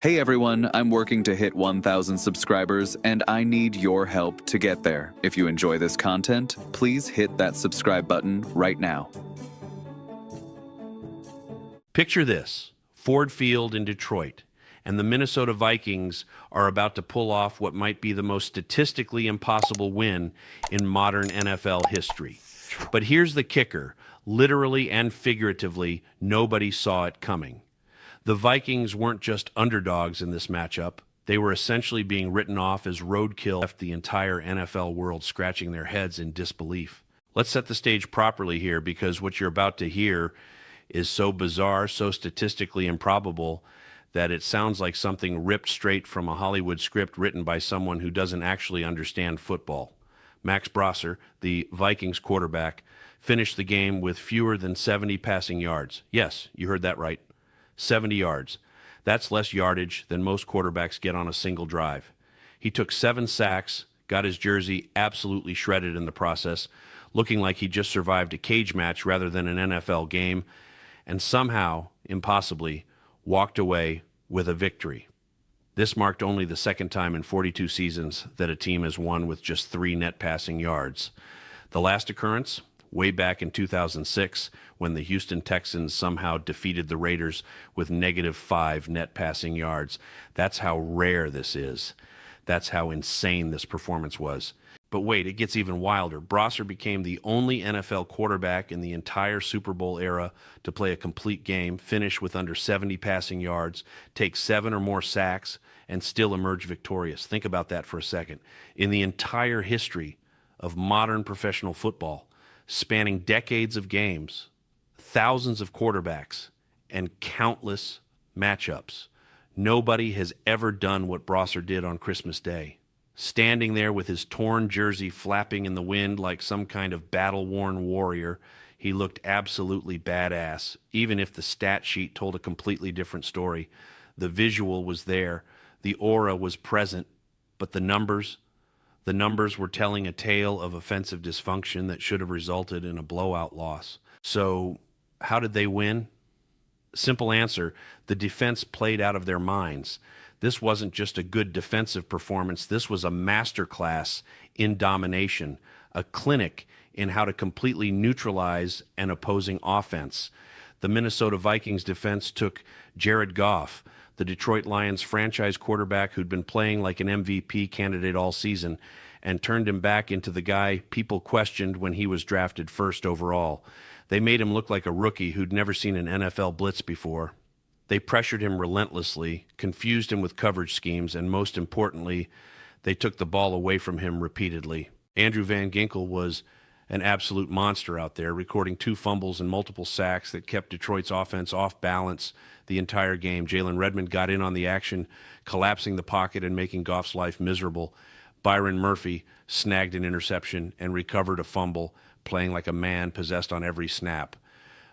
Hey everyone, I'm working to hit 1,000 subscribers, and I need your help to get there. If you enjoy this content, please hit that subscribe button right now. Picture this, Ford Field in Detroit, and the Minnesota Vikings are about to pull off what might be the most statistically impossible win in modern NFL history. But here's the kicker, literally and figuratively, nobody saw it coming. The Vikings weren't just underdogs in this matchup. They were essentially being written off as roadkill, left the entire NFL world scratching their heads in disbelief. Let's set the stage properly here, because what you're about to hear is so bizarre, so statistically improbable, that it sounds like something ripped straight from a Hollywood script written by someone who doesn't actually understand football. Max Brosser, the Vikings quarterback, finished the game with fewer than 70 passing yards. Yes, you heard that right. 70 yards. That's less yardage than most quarterbacks get on a single drive. He took 7 sacks, got his jersey absolutely shredded in the process, looking like he just survived a cage match rather than an NFL game, and somehow, impossibly, walked away with a victory. This marked only the second time in 42 seasons that a team has won with just 3 net passing yards. The last occurrence, way back in 2006, when the Houston Texans somehow defeated the Raiders with -5 net passing yards. That's how rare this is. That's how insane this performance was. But wait, it gets even wilder. Brosser became the only NFL quarterback in the entire Super Bowl era to play a complete game, finish with under 70 passing yards, take 7 or more sacks, and still emerge victorious. Think about that for a second. In the entire history of modern professional football, spanning decades of games, thousands of quarterbacks, and countless matchups, nobody has ever done what Brosser did on Christmas Day. Standing there with his torn jersey flapping in the wind like some kind of battle-worn warrior, he looked absolutely badass, even if the stat sheet told a completely different story. The visual was there, the aura was present, but the numbers were telling a tale of offensive dysfunction that should have resulted in a blowout loss. So, how did they win? Simple answer, the defense played out of their minds. This wasn't just a good defensive performance, this was a masterclass in domination, a clinic in how to completely neutralize an opposing offense. The Minnesota Vikings defense took Jared Goff, the Detroit Lions franchise quarterback who'd been playing like an MVP candidate all season, and turned him back into the guy people questioned when he was drafted first overall. They made him look like a rookie who'd never seen an NFL blitz before. They pressured him relentlessly, confused him with coverage schemes, and most importantly, they took the ball away from him repeatedly. Andrew Van Ginkel was an absolute monster out there, recording 2 fumbles and multiple sacks that kept Detroit's offense off balance the entire game. Jalen Redmond got in on the action, collapsing the pocket and making Goff's life miserable. Byron Murphy snagged an interception and recovered a fumble, playing like a man possessed on every snap.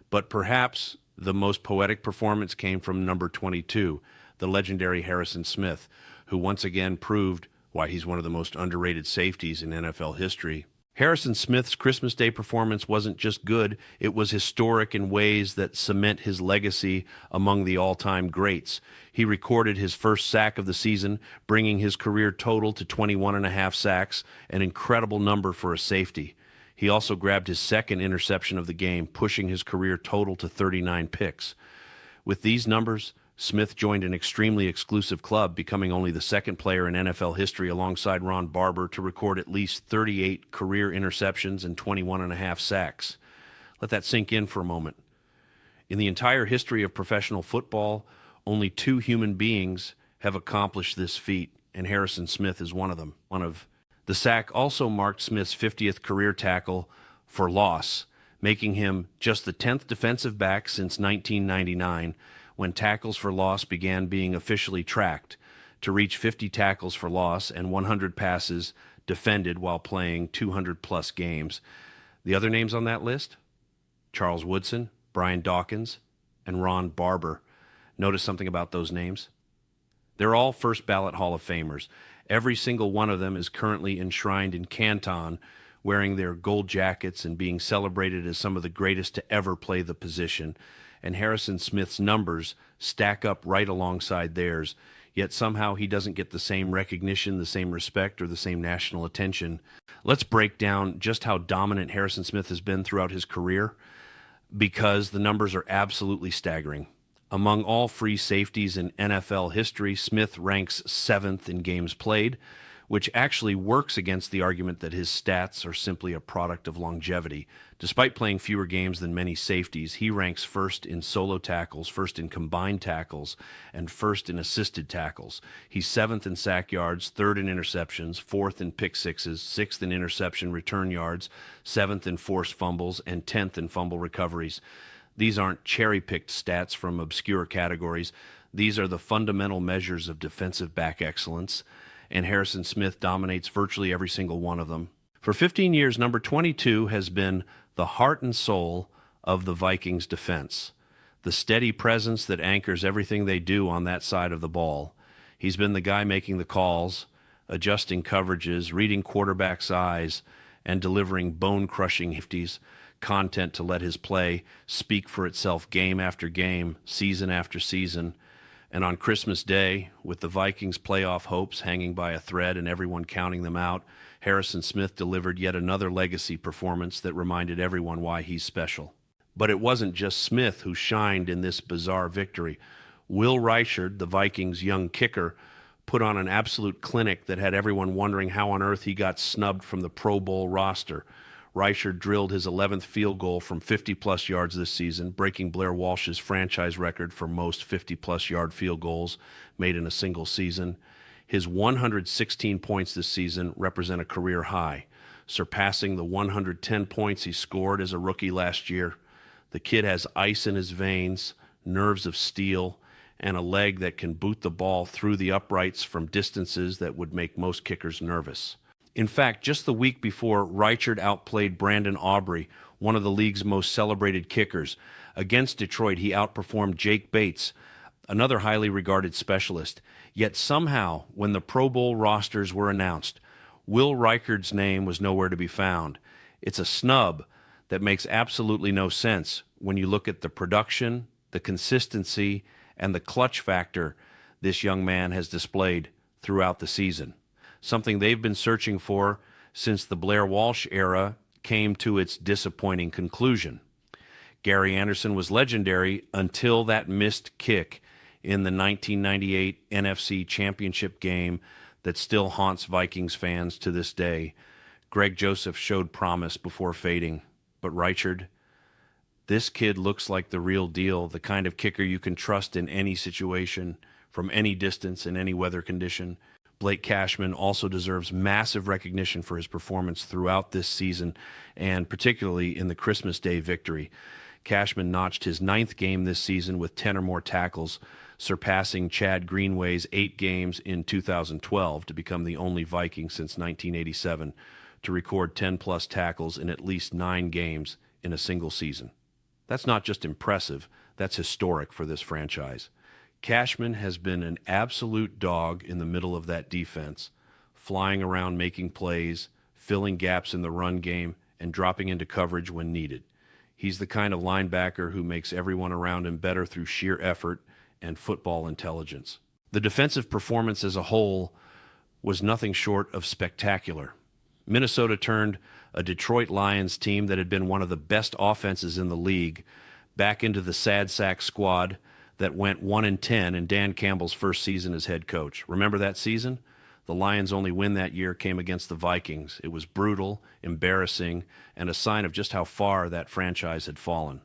But perhaps the most poetic performance came from number 22, the legendary Harrison Smith, who once again proved why he's one of the most underrated safeties in NFL history. Harrison Smith's Christmas Day performance wasn't just good, it was historic in ways that cement his legacy among the all-time greats. He recorded his first sack of the season, bringing his career total to 21.5 sacks, an incredible number for a safety. He also grabbed his second interception of the game, pushing his career total to 39 picks. With these numbers, Smith joined an extremely exclusive club, becoming only the second player in NFL history alongside Ronde Barber to record at least 38 career interceptions and 21.5 sacks. Let that sink in for a moment. In the entire history of professional football, only 2 human beings have accomplished this feat, and Harrison Smith is one of them. The sack also marked Smith's 50th career tackle for loss, making him just the 10th defensive back since 1999, when tackles for loss began being officially tracked, to reach 50 tackles for loss and 100 passes defended while playing 200-plus games. The other names on that list? Charles Woodson, Brian Dawkins, and Ronde Barber. Notice something about those names? They're all first-ballot Hall of Famers. Every single one of them is currently enshrined in Canton, wearing their gold jackets and being celebrated as some of the greatest to ever play the position. and Harrison Smith's numbers stack up right alongside theirs, yet somehow he doesn't get the same recognition, the same respect, or the same national attention. Let's break down just how dominant Harrison Smith has been throughout his career, because the numbers are absolutely staggering. Among all free safeties in NFL history, Smith ranks 7th in games played, which actually works against the argument that his stats are simply a product of longevity. Despite playing fewer games than many safeties, he ranks first in solo tackles, first in combined tackles, and first in assisted tackles. He's 7th in sack yards, 3rd in interceptions, 4th in pick sixes, 6th in interception return yards, 7th in forced fumbles, and 10th in fumble recoveries. These aren't cherry-picked stats from obscure categories. These are the fundamental measures of defensive back excellence, and Harrison Smith dominates virtually every single one of them. For 15 years, number 22 has been the heart and soul of the Vikings' defense, the steady presence that anchors everything they do on that side of the ball. He's been the guy making the calls, adjusting coverages, reading quarterbacks' eyes, and delivering bone-crushing hefties content to let his play speak for itself game after game, season after season. And on Christmas Day, with the Vikings' playoff hopes hanging by a thread and everyone counting them out, Harrison Smith delivered yet another legacy performance that reminded everyone why he's special. But it wasn't just Smith who shined in this bizarre victory. Will Reichard, the Vikings' young kicker, put on an absolute clinic that had everyone wondering how on earth he got snubbed from the Pro Bowl roster. Reichard drilled his 11th field goal from 50-plus yards this season, breaking Blair Walsh's franchise record for most 50-plus yard field goals made in a single season. His 116 points this season represent a career high, surpassing the 110 points he scored as a rookie last year. The kid has ice in his veins, nerves of steel, and a leg that can boot the ball through the uprights from distances that would make most kickers nervous. In fact, just the week before, Reichard outplayed Brandon Aubrey, one of the league's most celebrated kickers. Against Detroit, he outperformed Jake Bates, another highly regarded specialist. Yet somehow, when the Pro Bowl rosters were announced, Will Reichard's name was nowhere to be found. It's a snub that makes absolutely no sense when you look at the production, the consistency, and the clutch factor this young man has displayed throughout the season. Something they've been searching for since the Blair Walsh era came to its disappointing conclusion. Gary Anderson was legendary until that missed kick in the 1998 NFC Championship game that still haunts Vikings fans to this day. Greg Joseph showed promise before fading, but Reichard, this kid looks like the real deal, the kind of kicker you can trust in any situation, from any distance, in any weather condition. Blake Cashman also deserves massive recognition for his performance throughout this season, and particularly in the Christmas Day victory. Cashman notched his 9th game this season with 10 or more tackles, surpassing Chad Greenway's 8 games in 2012 to become the only Viking since 1987 to record 10-plus tackles in at least 9 games in a single season. That's not just impressive, that's historic for this franchise. Cashman has been an absolute dog in the middle of that defense, flying around making plays, filling gaps in the run game, and dropping into coverage when needed. He's the kind of linebacker who makes everyone around him better through sheer effort and football intelligence. The defensive performance as a whole was nothing short of spectacular. Minnesota turned a Detroit Lions team that had been one of the best offenses in the league back into the sad sack squad that went 1-10 in Dan Campbell's first season as head coach. Remember that season? The Lions' only win that year came against the Vikings. It was brutal, embarrassing, and a sign of just how far that franchise had fallen.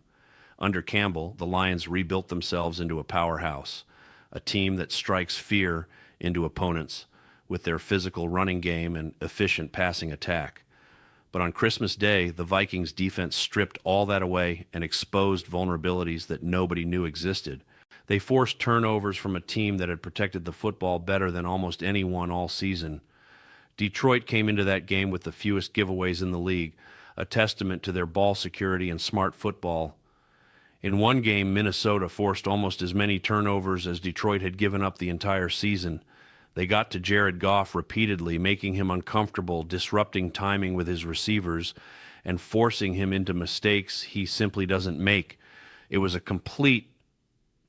Under Campbell, the Lions rebuilt themselves into a powerhouse, a team that strikes fear into opponents with their physical running game and efficient passing attack. But on Christmas Day, the Vikings' defense stripped all that away and exposed vulnerabilities that nobody knew existed. They forced turnovers from a team that had protected the football better than almost anyone all season. Detroit came into that game with the fewest giveaways in the league, a testament to their ball security and smart football. In one game, Minnesota forced almost as many turnovers as Detroit had given up the entire season. They got to Jared Goff repeatedly, making him uncomfortable, disrupting timing with his receivers, and forcing him into mistakes he simply doesn't make. It was a complete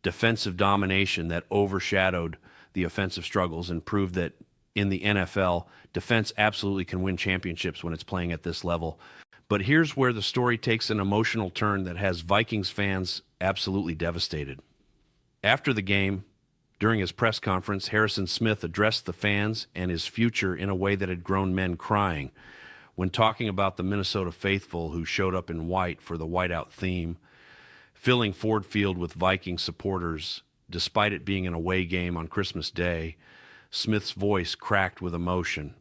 defensive domination that overshadowed the offensive struggles and proved that in the NFL, defense absolutely can win championships when it's playing at this level. But here's where the story takes an emotional turn that has Vikings fans absolutely devastated. After the game, during his press conference, Harrison Smith addressed the fans and his future in a way that had grown men crying. When talking about the Minnesota faithful who showed up in white for the Whiteout theme, filling Ford Field with Viking supporters, despite it being an away game on Christmas Day, Smith's voice cracked with emotion.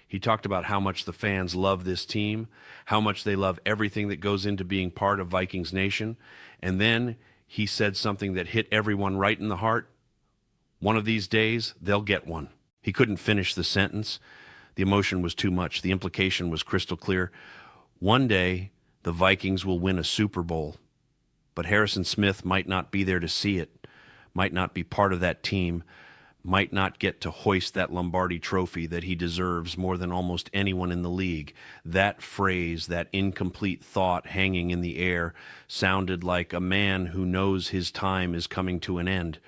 He talked about how much the fans love this team, how much they love everything that goes into being part of Vikings Nation, and then he said something that hit everyone right in the heart. One of these days, they'll get one. He couldn't finish the sentence. The emotion was too much. The implication was crystal clear. One day, the Vikings will win a Super Bowl, but Harrison Smith might not be there to see it, might not be part of that team, might not get to hoist that Lombardi trophy that he deserves more than almost anyone in the league. That phrase, that incomplete thought hanging in the air, sounded like a man who knows his time is coming to an end,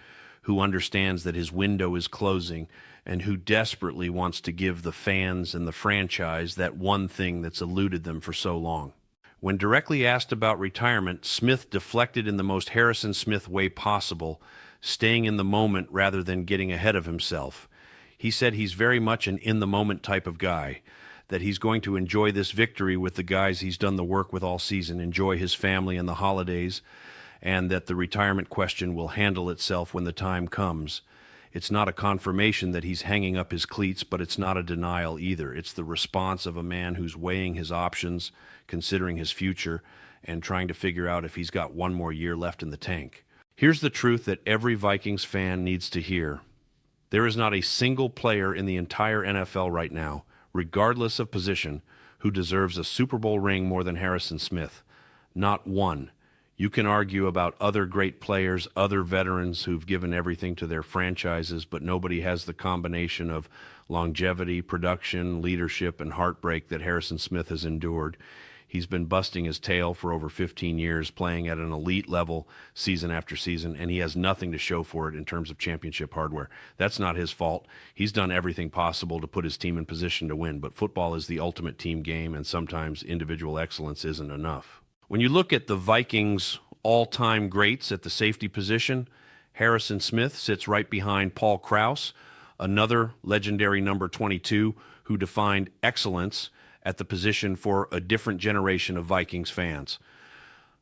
who understands that his window is closing, and who desperately wants to give the fans and the franchise that one thing that's eluded them for so long. When directly asked about retirement, Smith deflected in the most Harrison Smith way possible, staying in the moment rather than getting ahead of himself. He said he's very much an in-the-moment type of guy, that he's going to enjoy this victory with the guys he's done the work with all season, enjoy his family and the holidays, and that the retirement question will handle itself when the time comes. It's not a confirmation that he's hanging up his cleats, but it's not a denial either. It's the response of a man who's weighing his options, considering his future, and trying to figure out if he's got one more year left in the tank. Here's the truth that every Vikings fan needs to hear. There is not a single player in the entire NFL right now, regardless of position, who deserves a Super Bowl ring more than Harrison Smith. Not one. You can argue about other great players, other veterans who've given everything to their franchises, but nobody has the combination of longevity, production, leadership, and heartbreak that Harrison Smith has endured. He's been busting his tail for over 15 years, playing at an elite level season after season, and he has nothing to show for it in terms of championship hardware. That's not his fault. He's done everything possible to put his team in position to win, but football is the ultimate team game, and sometimes individual excellence isn't enough. When you look at the Vikings' all-time greats at the safety position, Harrison Smith sits right behind Paul Krause, another legendary number 22 who defined excellence at the position for a different generation of Vikings fans.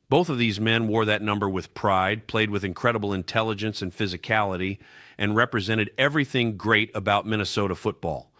Both of these men wore that number with pride, played with incredible intelligence and physicality, and represented everything great about Minnesota football.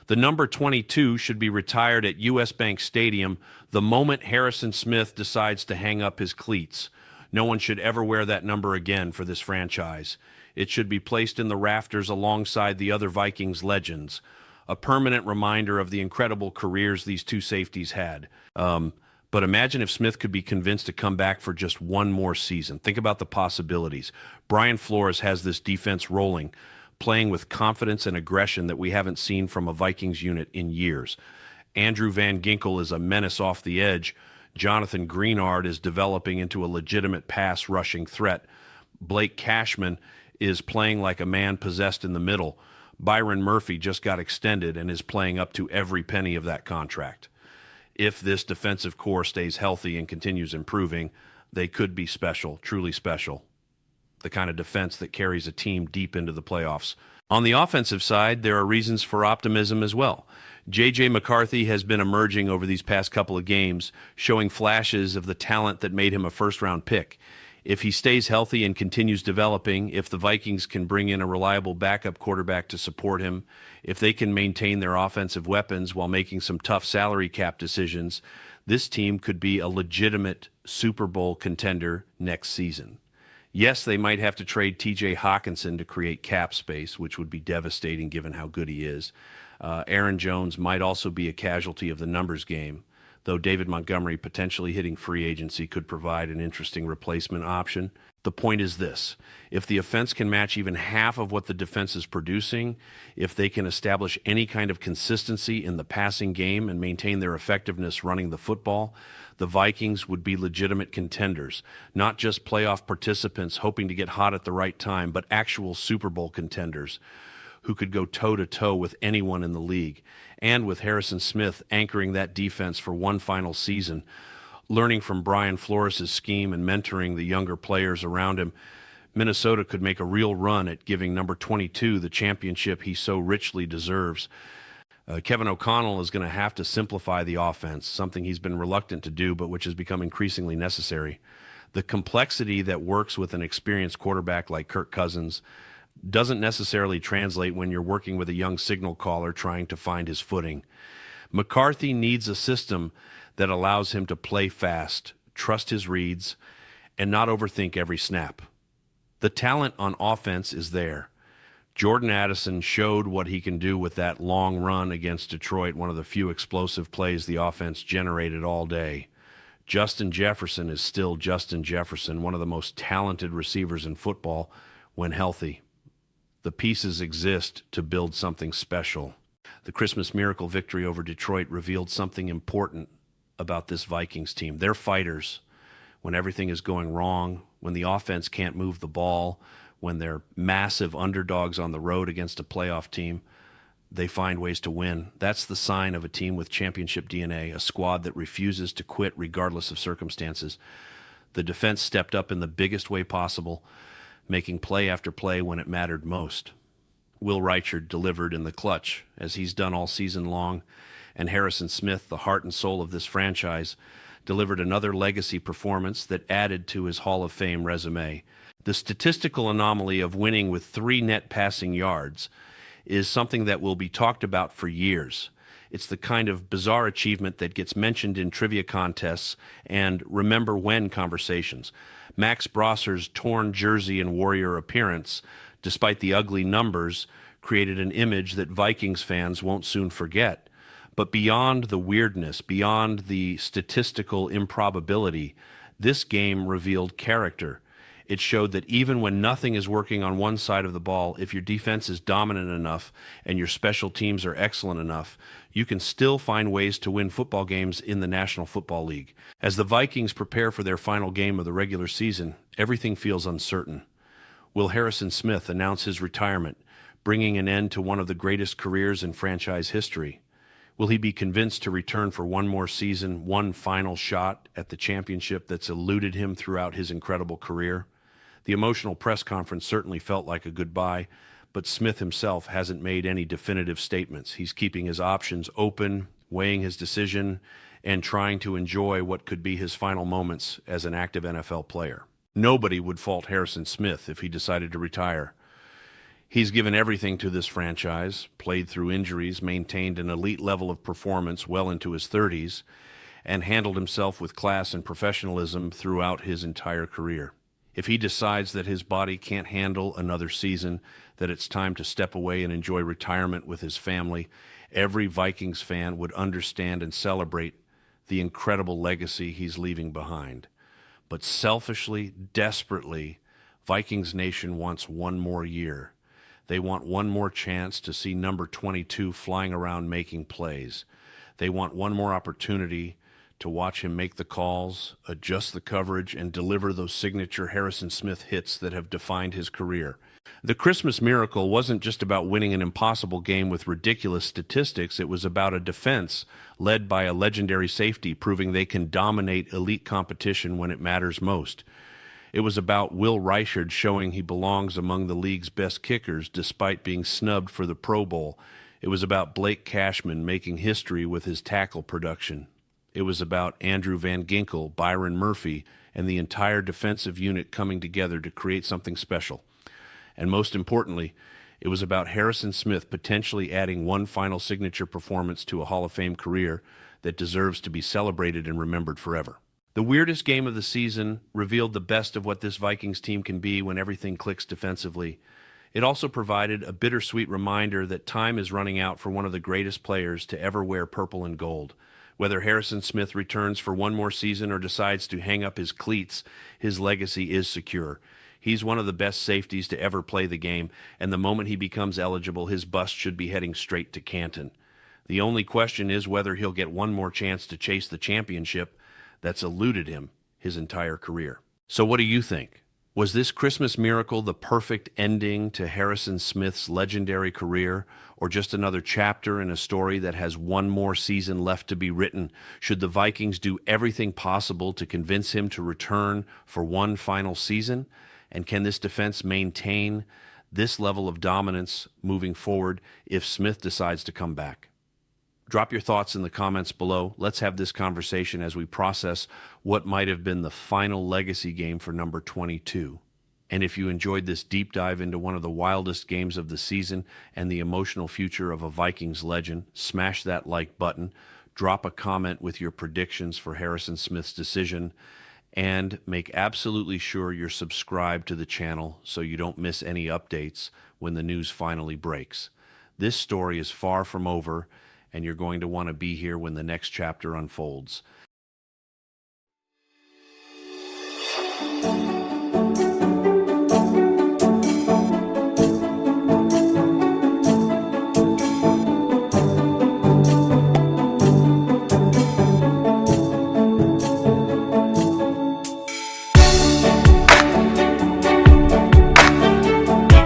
The number 22 should be retired at US Bank Stadium the moment Harrison Smith decides to hang up his cleats. No one should ever wear that number again for this franchise. It should be placed in the rafters alongside the other Vikings legends, a permanent reminder of the incredible careers these two safeties had. But imagine if Smith could be convinced to come back for just one more season. Think about the possibilities. Brian Flores has this defense rolling, playing with confidence and aggression that we haven't seen from a Vikings unit in years. Andrew Van Ginkel is a menace off the edge. Jonathan Greenard is developing into a legitimate pass rushing threat. Blake Cashman is playing like a man possessed in the middle. Byron Murphy just got extended and is playing up to every penny of that contract. If this defensive core stays healthy and continues improving, they could be special, truly special. The kind of defense that carries a team deep into the playoffs. On the offensive side, there are reasons for optimism as well. J.J. McCarthy has been emerging over these past couple of games, showing flashes of the talent that made him a first-round pick. If he stays healthy and continues developing, if the Vikings can bring in a reliable backup quarterback to support him, if they can maintain their offensive weapons while making some tough salary cap decisions, this team could be a legitimate Super Bowl contender next season. Yes, they might have to trade T.J. Hawkinson to create cap space, which would be devastating given how good he is. Aaron Jones might also be a casualty of the numbers game, though David Montgomery potentially hitting free agency could provide an interesting replacement option. The point is this: if the offense can match even half of what the defense is producing, if they can establish any kind of consistency in the passing game and maintain their effectiveness running the football, the Vikings would be legitimate contenders, not just playoff participants hoping to get hot at the right time, but actual Super Bowl contenders who could go toe-to-toe with anyone in the league. And with Harrison Smith anchoring that defense for one final season, learning from Brian Flores' scheme and mentoring the younger players around him, Minnesota could make a real run at giving number 22 the championship he so richly deserves. Kevin O'Connell is going to have to simplify the offense, something he's been reluctant to do, but which has become increasingly necessary. The complexity that works with an experienced quarterback like Kirk Cousins doesn't necessarily translate when you're working with a young signal caller trying to find his footing. McCarthy needs a system that allows him to play fast, trust his reads, and not overthink every snap. The talent on offense is there. Jordan Addison showed what he can do with that long run against Detroit, one of the few explosive plays the offense generated all day. Justin Jefferson is still Justin Jefferson, one of the most talented receivers in football when healthy. The pieces exist to build something special. The Christmas Miracle victory over Detroit revealed something important about this Vikings team. They're fighters. When everything is going wrong, when the offense can't move the ball, when they're massive underdogs on the road against a playoff team, they find ways to win. That's the sign of a team with championship DNA, a squad that refuses to quit regardless of circumstances. The defense stepped up in the biggest way possible, making play after play when it mattered most. Will Reichard delivered in the clutch, as he's done all season long, and Harrison Smith, the heart and soul of this franchise, delivered another legacy performance that added to his Hall of Fame resume. The statistical anomaly of winning with 3 net passing yards is something that will be talked about for years. It's the kind of bizarre achievement that gets mentioned in trivia contests and remember when conversations. Max Brosser's torn jersey and Warrior appearance, despite the ugly numbers, created an image that Vikings fans won't soon forget. But beyond the weirdness, beyond the statistical improbability, this game revealed character. It showed that even when nothing is working on one side of the ball, if your defense is dominant enough and your special teams are excellent enough, you can still find ways to win football games in the National Football League. As the Vikings prepare for their final game of the regular season, everything feels uncertain. Will Harrison Smith announce his retirement, bringing an end to one of the greatest careers in franchise history? Will he be convinced to return for one more season, one final shot at the championship that's eluded him throughout his incredible career? The emotional press conference certainly felt like a goodbye, but Smith himself hasn't made any definitive statements. He's keeping his options open, weighing his decision, and trying to enjoy what could be his final moments as an active NFL player. Nobody would fault Harrison Smith if he decided to retire. He's given everything to this franchise, played through injuries, maintained an elite level of performance well into his 30s, and handled himself with class and professionalism throughout his entire career. If he decides that his body can't handle another season, that it's time to step away and enjoy retirement with his family, every Vikings fan would understand and celebrate the incredible legacy he's leaving behind. But selfishly, desperately, Vikings Nation wants one more year. They want one more chance to see number 22 flying around making plays. They want one more opportunity to watch him make the calls, adjust the coverage, and deliver those signature Harrison Smith hits that have defined his career. The Christmas Miracle wasn't just about winning an impossible game with ridiculous statistics. It was about a defense led by a legendary safety proving they can dominate elite competition when it matters most. It was about Will Reichard showing he belongs among the league's best kickers despite being snubbed for the Pro Bowl. It was about Blake Cashman making history with his tackle production. It was about Andrew Van Ginkel, Byron Murphy, and the entire defensive unit coming together to create something special. And most importantly, it was about Harrison Smith potentially adding one final signature performance to a Hall of Fame career that deserves to be celebrated and remembered forever. The weirdest game of the season revealed the best of what this Vikings team can be when everything clicks defensively. It also provided a bittersweet reminder that time is running out for one of the greatest players to ever wear purple and gold. Whether Harrison Smith returns for one more season or decides to hang up his cleats, his legacy is secure. He's one of the best safeties to ever play the game, and the moment he becomes eligible, his bust should be heading straight to Canton. The only question is whether he'll get one more chance to chase the championship that's eluded him his entire career. So what do you think? Was this Christmas miracle the perfect ending to Harrison Smith's legendary career, or just another chapter in a story that has one more season left to be written? Should the Vikings do everything possible to convince him to return for one final season? And can this defense maintain this level of dominance moving forward if Smith decides to come back? Drop your thoughts in the comments below. Let's have this conversation as we process what might have been the final legacy game for number 22. And if you enjoyed this deep dive into one of the wildest games of the season and the emotional future of a Vikings legend, smash that like button, drop a comment with your predictions for Harrison Smith's decision, and make absolutely sure you're subscribed to the channel so you don't miss any updates when the news finally breaks. This story is far from over, and you're going to want to be here when the next chapter unfolds.